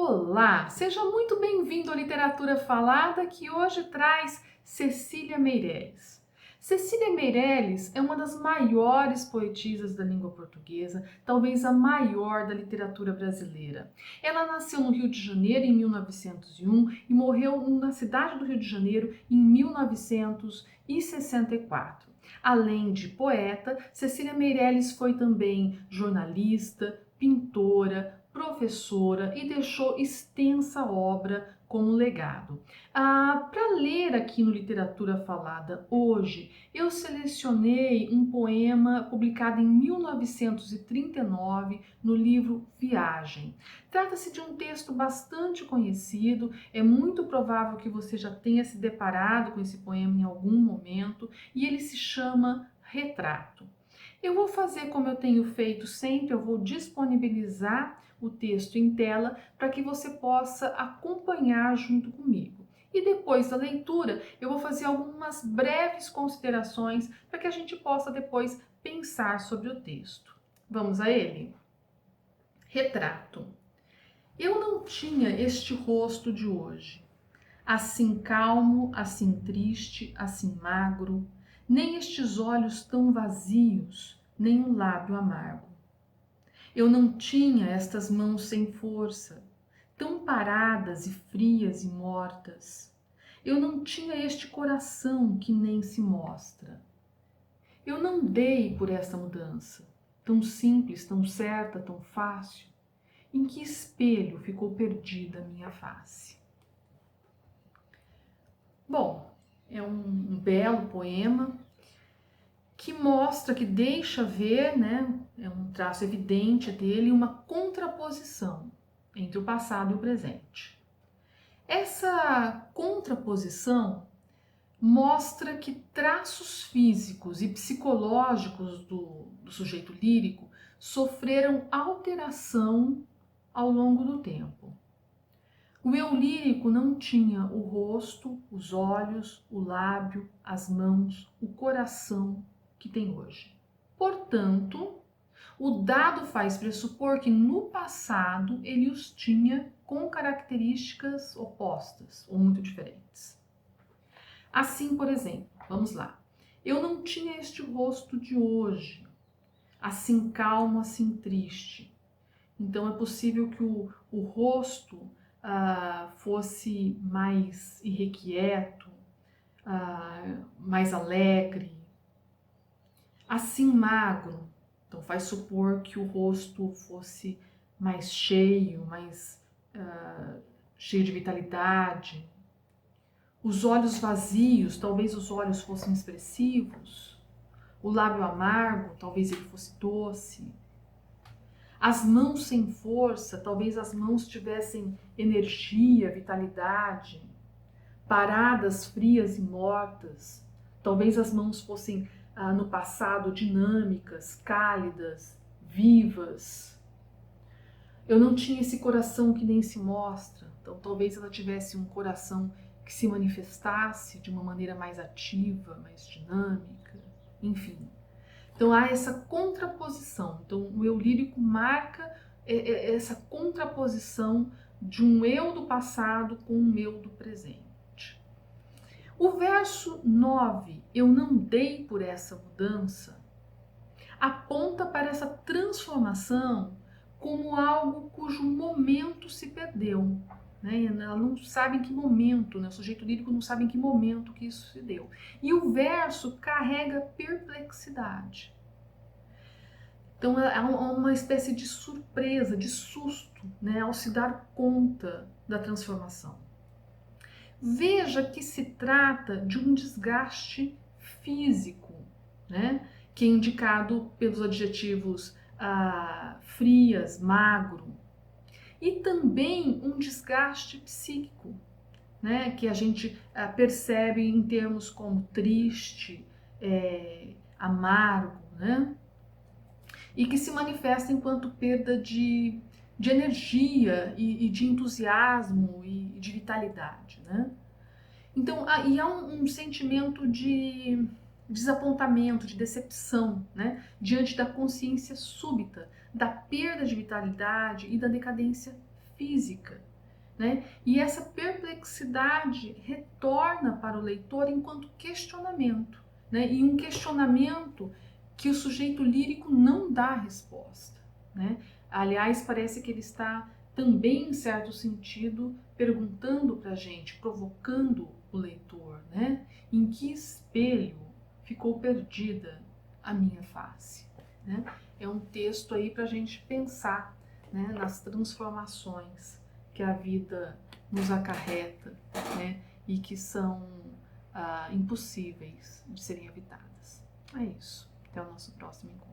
Olá, seja muito bem-vindo à Literatura Falada, que hoje traz Cecília Meirelles. Cecília Meirelles é uma das maiores poetisas da língua portuguesa, talvez a maior da literatura brasileira. Ela nasceu no Rio de Janeiro em 1901 e morreu na cidade do Rio de Janeiro em 1964. Além de poeta, Cecília Meirelles foi também jornalista, pintora, professora e deixou extensa obra como legado. Para ler aqui no Literatura Falada hoje, eu selecionei um poema publicado em 1939 no livro Viagem. Trata-se de um texto bastante conhecido, é muito provável que você já tenha se deparado com esse poema em algum momento, e ele se chama Retrato. Eu vou fazer como eu tenho feito sempre, eu vou disponibilizar o texto em tela para que você possa acompanhar junto comigo. E depois da leitura, eu vou fazer algumas breves considerações para que a gente possa depois pensar sobre o texto. Vamos a ele? Retrato. Eu não tinha este rosto de hoje, assim calmo, assim triste, assim magro, nem estes olhos tão vazios, nem um lábio amargo. Eu não tinha estas mãos sem força, tão paradas e frias e mortas. Eu não tinha este coração que nem se mostra. Eu não dei por esta mudança, tão simples, tão certa, tão fácil. Em que espelho ficou perdida a minha face? Bom, é um belo poema que mostra, que deixa ver, né, é um traço evidente dele, uma contraposição entre o passado e o presente. Essa contraposição mostra que traços físicos e psicológicos do sujeito lírico sofreram alteração ao longo do tempo. O eu lírico não tinha o rosto, os olhos, o lábio, as mãos, o coração que tem hoje. Portanto, o dado faz pressupor que no passado ele os tinha com características opostas ou muito diferentes. Assim, por exemplo, vamos lá. Eu não tinha este rosto de hoje, assim calmo, assim triste. Então é possível que o rosto fosse mais irrequieto, mais alegre, assim magro. Então faz supor que o rosto fosse mais cheio, mais cheio de vitalidade. Os olhos vazios, talvez os olhos fossem expressivos. O lábio amargo, talvez ele fosse doce. As mãos sem força, talvez as mãos tivessem energia, vitalidade. Paradas, frias e mortas, talvez as mãos fossem no passado dinâmicas, cálidas, vivas. Eu não tinha esse coração que nem se mostra, então talvez ela tivesse um coração que se manifestasse de uma maneira mais ativa, mais dinâmica, enfim. Então há essa contraposição. Então o eu lírico marca essa contraposição de um eu do passado com um eu do presente. O verso 9, eu não dei por essa mudança, aponta para essa transformação como algo cujo momento se perdeu. Né? Ela não sabe em que momento, né? O sujeito lírico não sabe em que momento que isso se deu. E o verso carrega perplexidade. Então é uma espécie de surpresa, de susto, né? Ao se dar conta da transformação. Veja que se trata de um desgaste físico, né? Que é indicado pelos adjetivos frias, magro, e também um desgaste psíquico, né? Que a gente percebe em termos como triste, amargo, né? E que se manifesta enquanto perda de energia e de entusiasmo e de vitalidade, né? Então, e há um sentimento de desapontamento, de decepção, né? Diante da consciência súbita, da perda de vitalidade e da decadência física né? E essa perplexidade retorna para o leitor enquanto questionamento, né? E um questionamento que o sujeito lírico não dá resposta, né? Aliás, parece que ele está também, em certo sentido, perguntando para a gente, provocando o leitor, né? Em que espelho ficou perdida a minha face, né? É um texto aí para a gente pensar, né, nas transformações que a vida nos acarreta, né, e que são impossíveis de serem evitadas. É isso. Até o nosso próximo encontro.